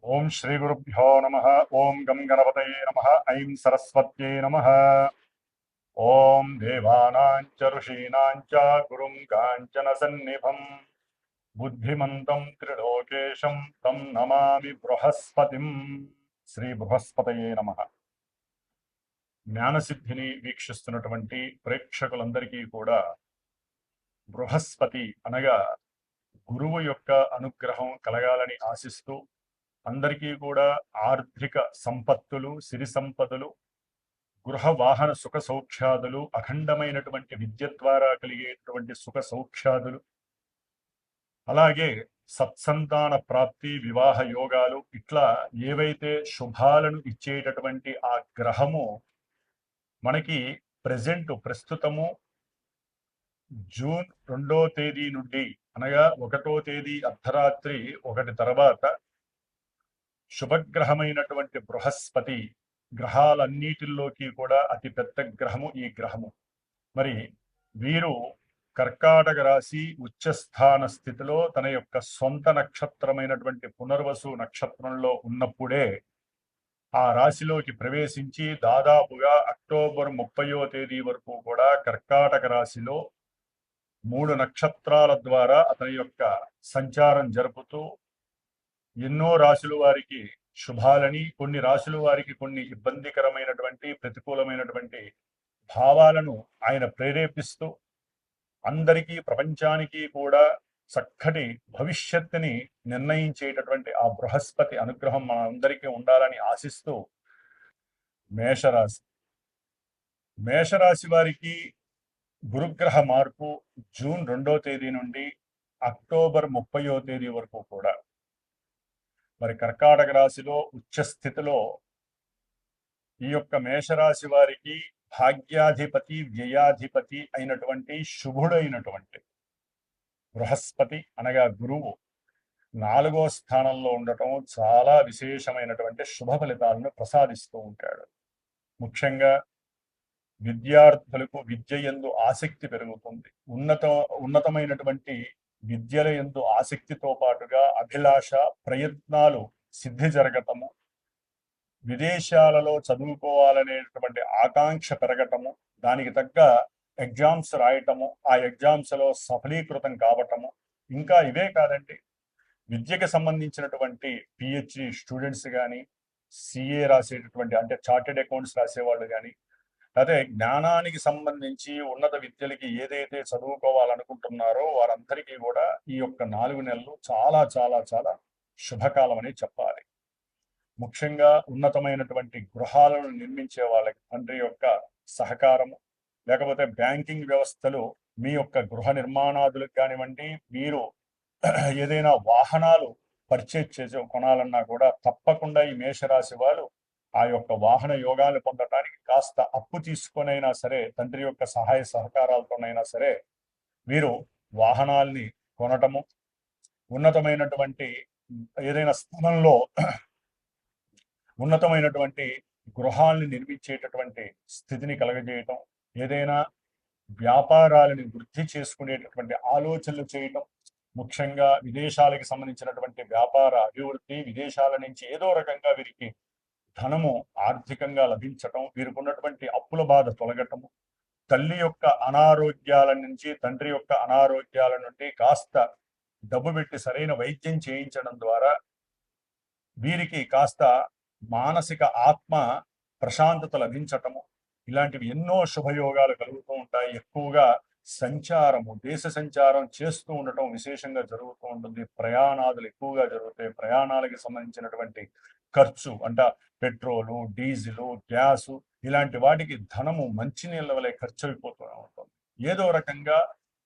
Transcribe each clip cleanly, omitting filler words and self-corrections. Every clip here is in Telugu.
ఓం శ్రీ గురుభ్యో నమః. ఓం గం గణపతయే నమః. ఐం సరస్వత్యై నమః. ఓం దేవానాం చ ఋషీణాం చ గురుం కాంచన సన్నిభం బుద్ధిమంతం త్రిలోకేశం తం నమామి బృహస్పతిం. శ్రీ బృహస్పతయే నమః. జ్ఞానసిద్ధిని వీక్షిస్తున్నటువంటి ప్రేక్షకులందరికీ కూడా బృహస్పతి అనగా గురువు యొక్క అనుగ్రహం కలగాలని ఆశిస్తూ అందరికీ కూడా ఆర్థిక సంపత్తులు, సిరి సంపదలు, గృహ వాహన సుఖ సౌఖ్యాదులు, అఖండమైనటువంటి విద్య ద్వారా కలిగేటువంటి సుఖ సౌఖ్యాదులు, అలాగే సత్సంతాన ప్రాప్తి, వివాహ యోగాలు, ఇట్లా ఏవైతే శుభాలను ఇచ్చేటటువంటి ఆ గ్రహము మనకి ప్రస్తుతము జూన్ 2వ తేదీ నుండి అనగా 1వ తేదీ అర్ధరాత్రి 1 తర్వాత శుభగ్రహమైనటువంటి బృహస్పతి గ్రహాలన్నిటిల్లోకి కూడా అతి పెద్ద గ్రహము ఈ గ్రహము. మరి వీరు కర్కాటక రాశి ఉచ్చస్థాన స్థితిలో తన యొక్క సొంత నక్షత్రమైనటువంటి పునర్వసు నక్షత్రంలో ఉన్నప్పుడే ఆ రాశిలోకి ప్రవేశించి దాదాపుగా అక్టోబర్ 30వ తేదీ వరకు కూడా కర్కాటక రాశిలో 3 నక్షత్రాల ద్వారా అతని యొక్క సంచారం జరుపుతూ ఎన్నో రాశుల వారికి శుభాలని, కొన్ని రాశుల వారికి కొన్ని ఇబ్బందికరమైనటువంటి ప్రతికూలమైనటువంటి భావాలను ఆయన ప్రేరేపిస్తూ అందరికీ, ప్రపంచానికి కూడా చక్కటి భవిష్యత్తుని నిర్ణయించేటటువంటి ఆ బృహస్పతి అనుగ్రహం మనందరికీ ఉండాలని ఆశిస్తూ మేషరాశి వారికి గురుగ్రహ మార్పు జూన్ 2వ తేదీ నుండి అక్టోబర్ 30వ తేదీ వరకు కూడా మరి కర్కాటక రాశిలో ఉచ్చస్థితిలో ఈ యొక్క మేషరాశి వారికి భాగ్యాధిపతి, వ్యయాధిపతి అయినటువంటి శుభుడైనటువంటి బృహస్పతి అనగా గురువు 4వ స్థానంలో ఉండటం చాలా విశేషమైనటువంటి శుభ ఫలితాలను ప్రసాదిస్తూ ఉంటాడు. ముఖ్యంగా విద్యార్థులకు విద్య యందు ఆసక్తి పెరుగుతుంది. ఉన్నతమైనటువంటి విద్యల యందు ఆసక్తితో పాటుగా అభిలాష, ప్రయత్నాలు సిద్ధి జరగటము, విదేశాలలో చదువుకోవాలనేటువంటి ఆకాంక్ష పెరగటము, దానికి తగ్గ ఎగ్జామ్స్ రాయటము, ఆ ఎగ్జామ్స్ లో సఫలీకృతం కావటము, ఇంకా ఇవే కాదండి, విద్యకి సంబంధించినటువంటి పిహెచ్డి స్టూడెంట్స్ కానీ, సిఏ రాసేటటువంటి అంటే చార్టెడ్ అకౌంట్స్ రాసేవాళ్ళు కానీ, అదే జ్ఞానానికి సంబంధించి ఉన్నత విద్యలకి ఏదైతే చదువుకోవాలనుకుంటున్నారో వారందరికీ కూడా ఈ యొక్క 4 నెలలు చాలా చాలా చాలా శుభకాలం అని చెప్పాలి. ముఖ్యంగా ఉన్నతమైనటువంటి గృహాలను నిర్మించే వాళ్ళకి తండ్రి యొక్క సహకారము, లేకపోతే బ్యాంకింగ్ వ్యవస్థలు మీ యొక్క గృహ నిర్మాణాదులకు కానివ్వండి, మీరు ఏదైనా వాహనాలు పర్చేజ్ చేసి కొనాలన్నా కూడా తప్పకుండా ఈ మేషరాశి వాళ్ళు ఆ యొక్క వాహన యోగాలు పొందటానికి కాస్త అప్పు తీసుకొనైనా సరే, తండ్రి యొక్క సహాయ సహకారాలతోనైనా సరే వీరు వాహనాల్ని కొనటము, ఉన్నతమైనటువంటి ఏదైనా స్థలంలో ఉన్నతమైనటువంటి గృహాల్ని నిర్మించేటటువంటి స్థితిని కలగజేయటం, ఏదైనా వ్యాపారాలను వృద్ధి చేసుకునేటటువంటి ఆలోచనలు చేయటం, ముఖ్యంగా విదేశాలకు సంబంధించినటువంటి వ్యాపార అభివృద్ధి, విదేశాల నుంచి ఏదో రకంగా వీరికి ధనము ఆర్థికంగా లభించటం, వీరికి ఉన్నటువంటి అప్పుల బాధ తొలగటము, తల్లి యొక్క అనారోగ్యాల నుంచి, తండ్రి యొక్క అనారోగ్యాల నుండి కాస్త డబ్బు పెట్టి సరైన వైద్యం చేయించడం ద్వారా వీరికి కాస్త మానసిక ఆత్మ ప్రశాంతత లభించటము, ఇలాంటివి ఎన్నో శుభయోగాలు కలుగుతూ ఉంటాయి. ఎక్కువగా సంచారము, దేశ సంచారం చేస్తూ ఉండటం విశేషంగా జరుగుతూ ఉంటుంది. ప్రయాణాదులు ఎక్కువగా జరుగుతాయి. ప్రయాణాలకి సంబంధించినటువంటి ఖర్చు అంటే పెట్రోలు, డీజిలు, గ్యాసు, ఇలాంటి వాటికి ధనము మంచినీళ్ళ వలె ఖర్చు అయిపోతూనే ఉంటుంది. ఏదో రకంగా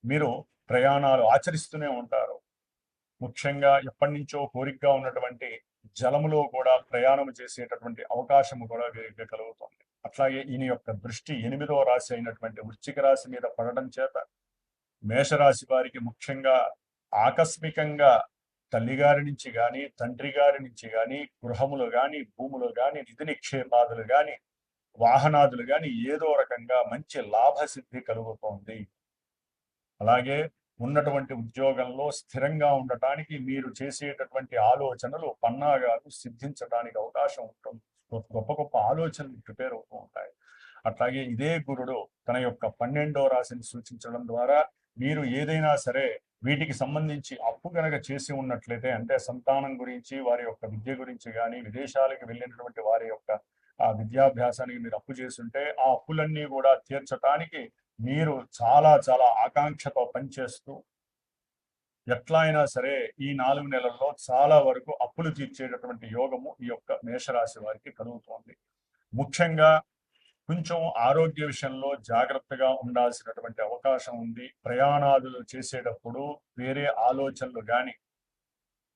మీరు ప్రయాణాలు ఆచరిస్తూనే ఉంటారు. ముఖ్యంగా ఎప్పటి నుంచో కోరికగా ఉన్నటువంటి జలములో కూడా ప్రయాణం చేసేటటువంటి అవకాశము కూడా వీరికి కలుగుతుంది. అట్లాగే ఈయన యొక్క దృష్టి 8వ రాశి అయినటువంటి వృశ్చిక రాశి మీద పడడం చేత మేషరాశి వారికి ముఖ్యంగా ఆకస్మికంగా తల్లిగారి నుంచి కానీ, తండ్రి గారి నుంచి కానీ, గృహములు కానీ, భూములు కానీ, నిధి నిక్షేపాదులు కానీ, వాహనాదులు కానీ ఏదో రకంగా మంచి లాభసిద్ధి కలుగుతోంది. అలాగే ఉన్నటువంటి ఉద్యోగంలో స్థిరంగా ఉండటానికి మీరు చేసేటటువంటి ఆలోచనలు పన్నాగాలు సిద్ధించడానికి అవకాశం ఉంటుంది. గొప్ప గొప్ప ఆలోచనలు ప్రిపేర్ అవుతూ ఉంటాయి. అట్లాగే ఇదే గురుడు తన యొక్క 12వ రాశిని సూచించడం ద్వారా మీరు ఏదైనా సరే వీటికి సంబంధించి అప్పు కనుక చేసి ఉన్నట్లయితే, అంటే సంతానం గురించి, వారి యొక్క విద్య గురించి కానీ, విదేశాలకు వెళ్ళినటువంటి వారి యొక్క ఆ విద్యాభ్యాసానికి మీరు అప్పు చేస్తుంటే ఆ అప్పులన్నీ కూడా తీర్చడానికి మీరు చాలా చాలా ఆకాంక్షతో పనిచేస్తూ ఎట్లా అయినా సరే ఈ 4 నెలల్లో చాలా వరకు అప్పులు తీర్చేటటువంటి యోగము ఈ యొక్క మేషరాశి వారికి కలుగుతోంది. ముఖ్యంగా కొంచెం ఆరోగ్య విషయంలో జాగ్రత్తగా ఉండాల్సినటువంటి అవకాశం ఉంది. ప్రయాణాలు చేసేటప్పుడు వేరే ఆలోచనలు కానీ,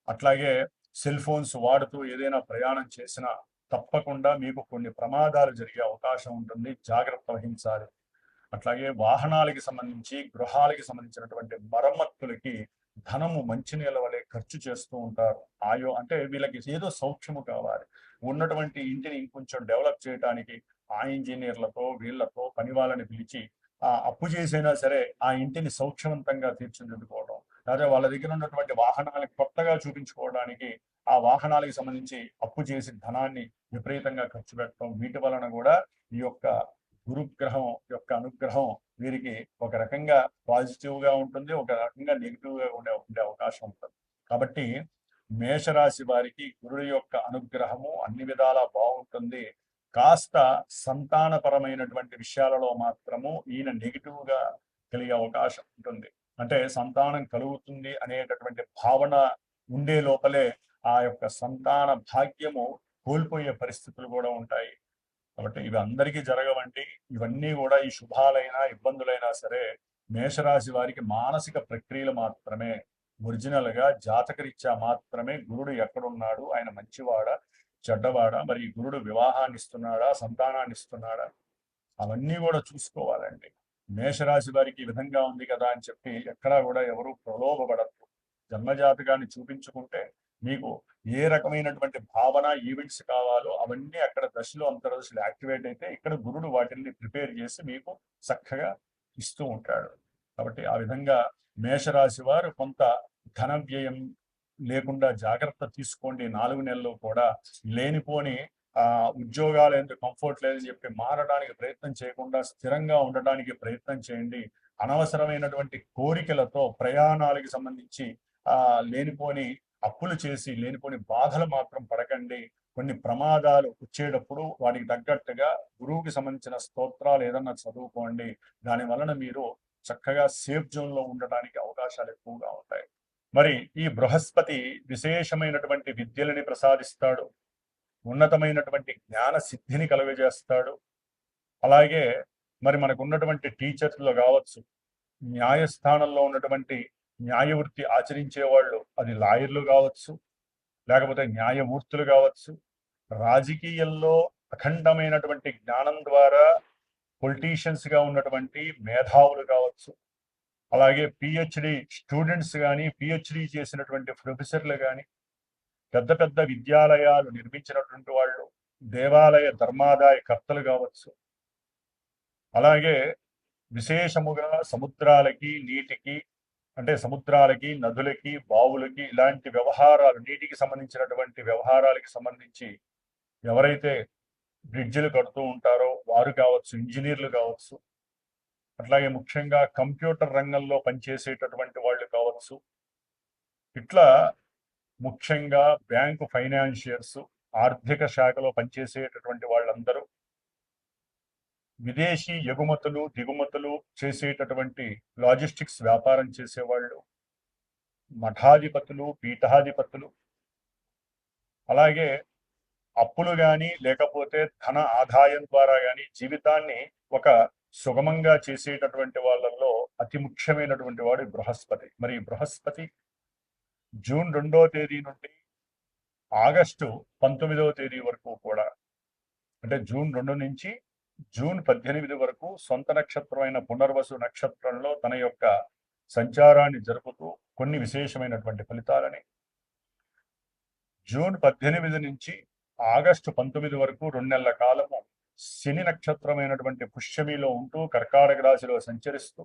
అట్లాగే సెల్ ఫోన్స్ వాడుతూ ఏదైనా ప్రయాణం చేసినా తప్పకుండా మీకు కొన్ని ప్రమాదాలు జరిగే అవకాశం ఉంటుంది. జాగ్రత్త వహించాలి. అట్లాగే వాహనాలకి సంబంధించి, గృహాలకి సంబంధించినటువంటి మరమ్మతులకి ధనము మంచినీళ్ళ వలె ఖర్చు చేస్తూ ఉంటారు. అంటే వీళ్ళకి ఏదో సౌఖ్యము కావాలి. ఉన్నటువంటి ఇంటిని ఇంకొంచెం డెవలప్ చేయడానికి ఆ ఇంజనీర్లతో వీళ్ళతో పని వాళ్ళని పిలిచి అప్పు చేసైనా సరే ఆ ఇంటిని సౌఖ్యవంతంగా తీర్చిదిద్దుకోవడం, లేదా వాళ్ళ దగ్గర ఉన్నటువంటి వాహనాలకు కొత్తగా చూపించుకోవడానికి ఆ వాహనాలకు సంబంధించి అప్పు చేసి ధనాన్ని విపరీతంగా ఖర్చు పెట్టడం, వీటి వలన కూడా ఈ యొక్క గురుగ్రహం యొక్క అనుగ్రహం వీరికి ఒక రకంగా పాజిటివ్ గా ఉంటుంది, ఒక రకంగా నెగిటివ్ గా ఉండే అవకాశం ఉంటుంది. కాబట్టి మేషరాశి వారికి గురుడు యొక్క అనుగ్రహము అన్ని విధాలా బాగుంటుంది. కాస్త సంతానపరమైనటువంటి విషయాలలో మాత్రము ఈయన నెగిటివ్ గా కలిగే అవకాశం ఉంటుంది. అంటే సంతానం కలుగుతుంది అనేటటువంటి భావన ఉండే లోపలే ఆ యొక్క సంతాన భాగ్యము కోల్పోయే పరిస్థితులు కూడా ఉంటాయి. కాబట్టి ఇవి అందరికీ జరగవండి. ఇవన్నీ కూడా ఈ శుభాలైనా ఇబ్బందులైనా సరే మేషరాశి వారికి మానసిక ప్రక్రియలు మాత్రమే. ఒరిజినల్ గా జాతకరీత్యా మాత్రమే గురుడు ఎక్కడున్నాడు, ఆయన మంచివాడా చెడ్డవాడా, మరి ఈ గురుడు వివాహాన్ని ఇస్తున్నాడా, సంతానాన్ని ఇస్తున్నాడా, అవన్నీ కూడా చూసుకోవాలండి. మేషరాశి వారికి ఈ విధంగా ఉంది కదా అని చెప్పి ఎక్కడా కూడా ఎవరు ప్రలోభపడద్దు. జన్మజాతకాన్ని చూపించుకుంటే మీకు ఏ రకమైనటువంటి భావన ఈవెంట్స్ కావాలో అవన్నీ అక్కడ దశలో అంతర్దశలు యాక్టివేట్ అయితే ఇక్కడ గురుడు వాటిని ప్రిపేర్ చేసి మీకు చక్కగా ఇస్తూ ఉంటాడు. కాబట్టి ఆ విధంగా మేషరాశి వారు కొంత ధన వ్యయం లేకుండా జాగ్రత్త తీసుకోండి. 4 నెలలు కూడా లేనిపోని ఉద్యోగాలు ఎందుకు కంఫర్ట్ లేదని చెప్పి మారడానికి ప్రయత్నం చేయకుండా స్థిరంగా ఉండడానికి ప్రయత్నం చేయండి. అనవసరమైనటువంటి కోరికలతో ప్రయాణాలకు సంబంధించి లేనిపోని అప్పులు చేసి లేనిపోని బాధలు మాత్రం పడకండి. కొన్ని ప్రమాదాలు వచ్చేటప్పుడు వాటికి తగ్గట్టుగా గురువుకి సంబంధించిన స్తోత్రాలు ఏదన్నా చదువుకోండి. దాని వలన మీరు చక్కగా సేఫ్ జోన్ లో ఉండటానికి అవకాశాలు ఎక్కువగా ఉంటాయి. మరి ఈ బృహస్పతి విశేషమైనటువంటి విద్యలని ప్రసాదిస్తాడు, ఉన్నతమైనటువంటి జ్ఞాన సిద్ధిని కలుగజేస్తాడు. అలాగే మరి మనకు ఉన్నటువంటి టీచర్స్లో కావచ్చు, న్యాయస్థానంలో ఉన్నటువంటి న్యాయవృత్తి ఆచరించే వాళ్ళు, అది లాయర్లు కావచ్చు, లేకపోతే న్యాయమూర్తులు కావచ్చు, రాజకీయాల్లో అఖండమైనటువంటి జ్ఞానం ద్వారా పొలిటీషియన్స్ గా ఉన్నటువంటి మేధావులు కావచ్చు, అలాగే పిహెచ్డి స్టూడెంట్స్ కానీ, పిహెచ్డి చేసినటువంటి ప్రొఫెసర్లు కానీ, పెద్ద పెద్ద విద్యాలయాలు నిర్మించినటువంటి వాళ్ళు, దేవాలయ ధర్మాదాయ కర్తలు కావచ్చు, అలాగే విశేషముగా సముద్రాలకి నీటికి, అంటే సముద్రాలకి నదులకి బావులకి ఇలాంటి వ్యవహారాలు, నీటికి సంబంధించినటువంటి వ్యవహారాలకి సంబంధించి ఎవరైతే బ్రిడ్జిలు కడుతూ ఉంటారో వారు కావచ్చు, ఇంజనీర్లు కావచ్చు, అట్లాగే ముఖ్యంగా కంప్యూటర్ రంగంలో పనిచేసేటటువంటి వాళ్ళు కావచ్చు, ఇట్లా ముఖ్యంగా బ్యాంకు ఫైనాన్షియర్స్, ఆర్థిక శాఖలో పనిచేసేటటువంటి వాళ్ళందరూ, విదేశీ ఎగుమతులు దిగుమతులు చేసేటటువంటి లాజిస్టిక్స్ వ్యాపారం చేసేవాళ్ళు, మఠాధిపతులు పీఠాధిపతులు, అలాగే అప్పులు కానీ లేకపోతే ధన ఆదాయం ద్వారా కానీ జీవితాన్ని ఒక సుగమంగా చేసేటటువంటి వాళ్ళల్లో అతి ముఖ్యమైనటువంటి వాడు బృహస్పతి. మరి బృహస్పతి జూన్ 2వ తేదీ నుండి ఆగస్టు 19వ తేదీ వరకు కూడా, అంటే జూన్ 2 నుంచి జూన్ 18 వరకు సొంత నక్షత్రమైన పునర్వసు నక్షత్రంలో తన యొక్క సంచారాన్ని జరుపుతూ కొన్ని విశేషమైనటువంటి ఫలితాలని, జూన్ 18 నుంచి ఆగస్టు 19 వరకు 2 నెలల కాలము శని నక్షత్రమైనటువంటి పుష్యమిలో ఉంటూ కర్కాటక రాశిలో సంచరిస్తూ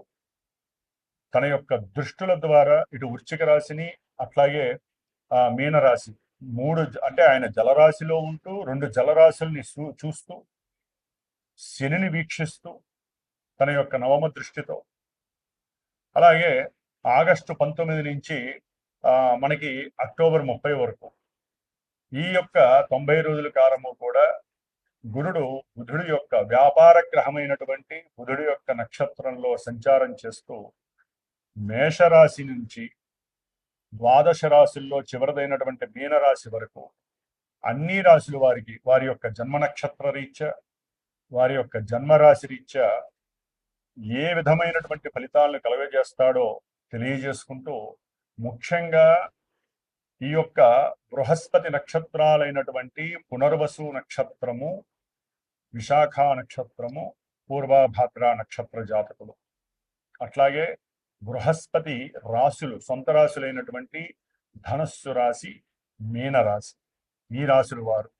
తన యొక్క దృష్టుల ద్వారా ఇటు వృశ్చిక రాశిని అట్లాగే మీనరాశి అంటే ఆయన జలరాశిలో ఉంటూ 2 జలరాశుల్ని చూస్తూ శనిని వీక్షిస్తూ తన యొక్క నవమ దృష్టితో, అలాగే ఆగస్టు 19 నుంచి మనకి అక్టోబర్ 30 వరకు ఈ యొక్క 90 రోజుల కాలము కూడా బుధుడు యొక్క వ్యాపార గ్రహమైనటువంటి బుధుడు యొక్క నక్షత్రంలో సంచారం చేస్తూ మేషరాశి నుంచి ద్వాదశ రాశుల్లో చివరిదైనటువంటి మీనరాశి వరకు అన్ని రాశుల వారికి వారి యొక్క జన్మ నక్షత్ర రీత్యా, వారి యొక్క జన్మరాశి రీత్యా ఏ విధమైనటువంటి ఫలితాలను కలుగజేస్తాడో తెలియజేసుకుంటూ, ముఖ్యంగా ఈ యొక్క బృహస్పతి నక్షత్రాలైనటువంటి పునర్వసు నక్షత్రము, విశాఖ నక్షత్రము, పూర్వభాద్ర నక్షత్ర జాతకులు, అట్లాగే బృహస్పతి రాశులు సొంత రాశులైనటువంటి ధనస్సు రాశి, మీనరాశి, ఈ రాశులు వారు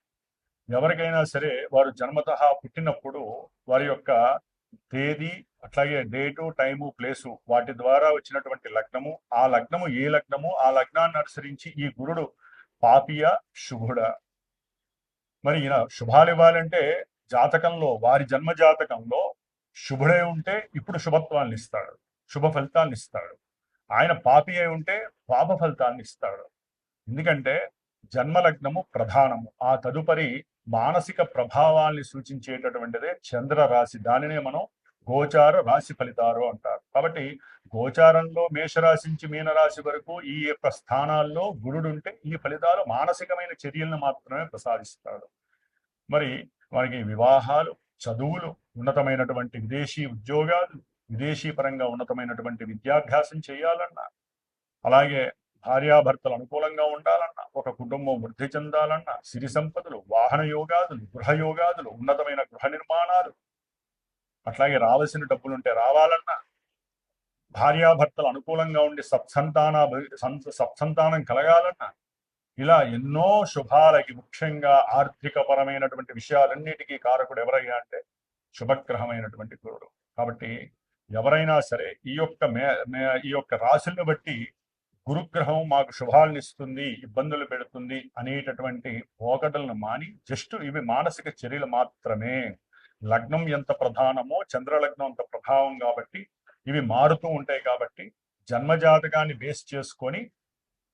ఎవరికైనా సరే వారు జన్మతః పుట్టినప్పుడు వారి యొక్క తేదీ, అట్లాగే డేటు, టైము, ప్లేసు వాటి ద్వారా వచ్చినటువంటి లగ్నము, ఆ లగ్నము ఏ లగ్నము, ఆ లగ్నాన్ని అనుసరించి ఈ గురుడు పాపియ శుభుడా. మరి ఈయన శుభాలు ఇవ్వాలంటే జాతకంలో, వారి జన్మ జాతకంలో శుభుడై ఉంటే ఇప్పుడు శుభత్వాన్ని ఇస్తాడు, శుభ ఫలితాన్ని ఇస్తాడు. ఆయన పాపి అయి ఉంటే పాప ఫలితాన్ని ఇస్తాడు. ఎందుకంటే జన్మలగ్నము ప్రధానము, ఆ తదుపరి మానసిక ప్రభావాల్ని సూచించేటటువంటిదే చంద్ర రాశి. దానినే మనం గోచార రాశి ఫలితాలు అంటారు. కాబట్టి గోచారంలో మేషరాశి నుంచి మీనరాశి వరకు ఈ యొక్క స్థానాల్లో గురుడు ఉంటే ఈ ఫలితాలు మానసికమైన చర్యలను మాత్రమే ప్రసాదిస్తాడు. మరి మనకి వివాహాలు, చదువులు, ఉన్నతమైనటువంటి విదేశీ ఉద్యోగాలు, విదేశీ పరంగా ఉన్నతమైనటువంటి విద్యాభ్యాసం చేయాలన్నా, అలాగే భార్యాభర్తలు అనుకూలంగా ఉండాలన్నా, ఒక కుటుంబం వృద్ధి చెందాలన్నా, సిరి సంపదలు, వాహన యోగాదులు, గృహ యోగాదులు, ఉన్నతమైన గృహ నిర్మాణాలు, అట్లాగే రావాల్సిన డబ్బులుంటే రావాలన్నా, భార్యాభర్తలు అనుకూలంగా ఉండి సత్సంతానం కలగాలన్నా, ఇలా ఎన్నో శుభాలకి, ముఖ్యంగా ఆర్థిక పరమైనటువంటి విషయాలన్నిటికీ కారకుడు ఎవరయ్యా అంటే శుభగ్రహమైనటువంటి గురుడు. కాబట్టి ఎవరైనా సరే ఈ యొక్క రాశులను బట్టి గురుగ్రహం మాకు శుభాలను ఇస్తుంది, ఇబ్బందులు పెడుతుంది అనేటటువంటి పోకడలను మాని, జస్ట్ ఇవి మానసిక చర్యలు మాత్రమే. లగ్నం ఎంత ప్రధానమో చంద్రలగ్నం అంత ప్రభావం కాబట్టి ఇవి మారుతూ ఉంటాయి. కాబట్టి జన్మజాతకాన్ని బేస్ చేసుకొని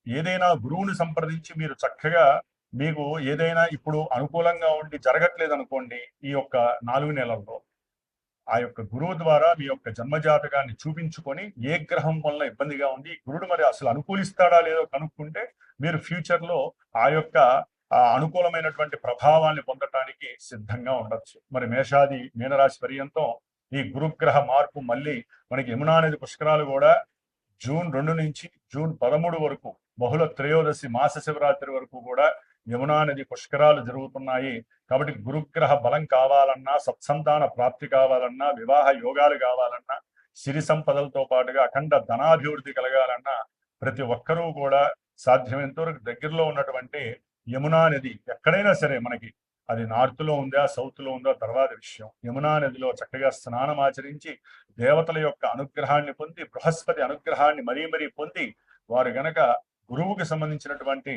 ఏదైనా గురువుని సంప్రదించి మీరు చక్కగా, మీకు ఏదైనా ఇప్పుడు అనుకూలంగా ఉండి జరగట్లేదు అనుకోండి, ఈ యొక్క 4 నెలల్లో ఆ యొక్క గురువు ద్వారా మీ యొక్క జన్మజాతకాన్ని చూపించుకొని ఏ గ్రహం వల్ల ఇబ్బందిగా ఉంది, గురుడు మరి అసలు అనుకూలిస్తాడా లేదో కనుక్కుంటే మీరు ఫ్యూచర్ లో ఆ యొక్క అనుకూలమైనటువంటి ప్రభావాన్ని పొందటానికి సిద్ధంగా ఉండొచ్చు. మరి మేషాది మీనరాశి పర్యంతం ఈ గురుగ్రహ మార్పు మళ్ళీ మనకి యమునా నది పుష్కరాలు కూడా జూన్ 2 నుంచి జూన్ 13 వరకు, బహుళ త్రయోదశి మాస శివరాత్రి వరకు కూడా యమునా నది పుష్కరాలు జరుగుతున్నాయి. కాబట్టి గురుగ్రహ బలం కావాలన్నా, సత్సంతాన ప్రాప్తి కావాలన్నా, వివాహ యోగాలు కావాలన్నా, సిరి సంపదలతో పాటుగా అఖండ ధనాభివృద్ధి కలగాలన్నా ప్రతి ఒక్కరూ కూడా సాధ్యమైనంత వరకు దగ్గరలో ఉన్నటువంటి యమునా నది, ఎక్కడైనా సరే మనకి అది నార్త్ లో ఉందా, సౌత్ లో ఉందా తర్వాత విషయం, యమునా నదిలో చక్కగా స్నానం ఆచరించి దేవతల యొక్క అనుగ్రహాన్ని పొంది, బృహస్పతి అనుగ్రహాన్ని మరీ పొంది, వారు గనక గురువుకి సంబంధించినటువంటి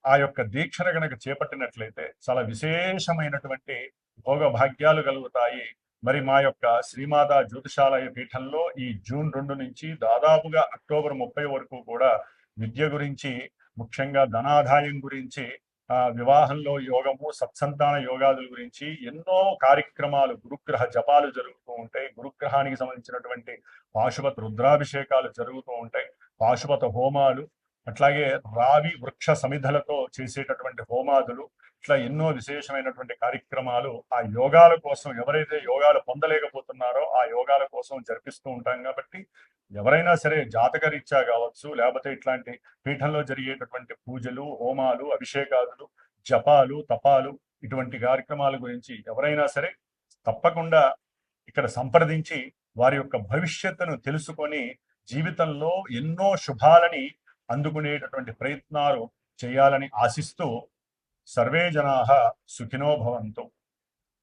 ఆ యొక్క దీక్షను గనక చేపట్టినట్లయితే చాలా విశేషమైనటువంటి భోగ భాగ్యాలు కలుగుతాయి. మరి మా యొక్క శ్రీమాతా జ్యోతిషాలయ పీఠంలో ఈ జూన్ 2 నుంచి దాదాపుగా అక్టోబర్ 30 వరకు కూడా విద్య గురించి, ముఖ్యంగా ధనాదాయం గురించి, వివాహంలో యోగము, సత్సంతాన యోగాదుల గురించి ఎన్నో కార్యక్రమాలు, గురుగ్రహ జపాలు జరుగుతూ ఉంటాయి. గురుగ్రహానికి సంబంధించినటువంటి పాశుపత రుద్రాభిషేకాలు జరుగుతూ ఉంటాయి, పాశుపత హోమాలు, అట్లాగే రావి వృక్ష సమిధలతో చేసేటటువంటి హోమాదులు, ఇట్లా ఎన్నో విశేషమైనటువంటి కార్యక్రమాలు ఆ యోగాల కోసం, ఎవరైతే యోగాలు పొందలేకపోతున్నారో ఆ యోగాల కోసం జరిపిస్తూ ఉంటాం. కాబట్టి ఎవరైనా సరే జాతక రీత్యా కావచ్చు, లేకపోతే ఇట్లాంటి పీఠంలో జరిగేటటువంటి పూజలు, హోమాలు, అభిషేకాదులు, జపాలు, తపాలు, ఇటువంటి కార్యక్రమాల గురించి ఎవరైనా సరే తప్పకుండా ఇక్కడ సంప్రదించి వారి యొక్క భవిష్యత్తును తెలుసుకొని జీవితంలో ఎన్నో శుభాలని అందుకునేటటువంటి ప్రయత్నాలు చేయాలని ఆశిస్తూ సర్వే జనాః సుఖినో భవంతు.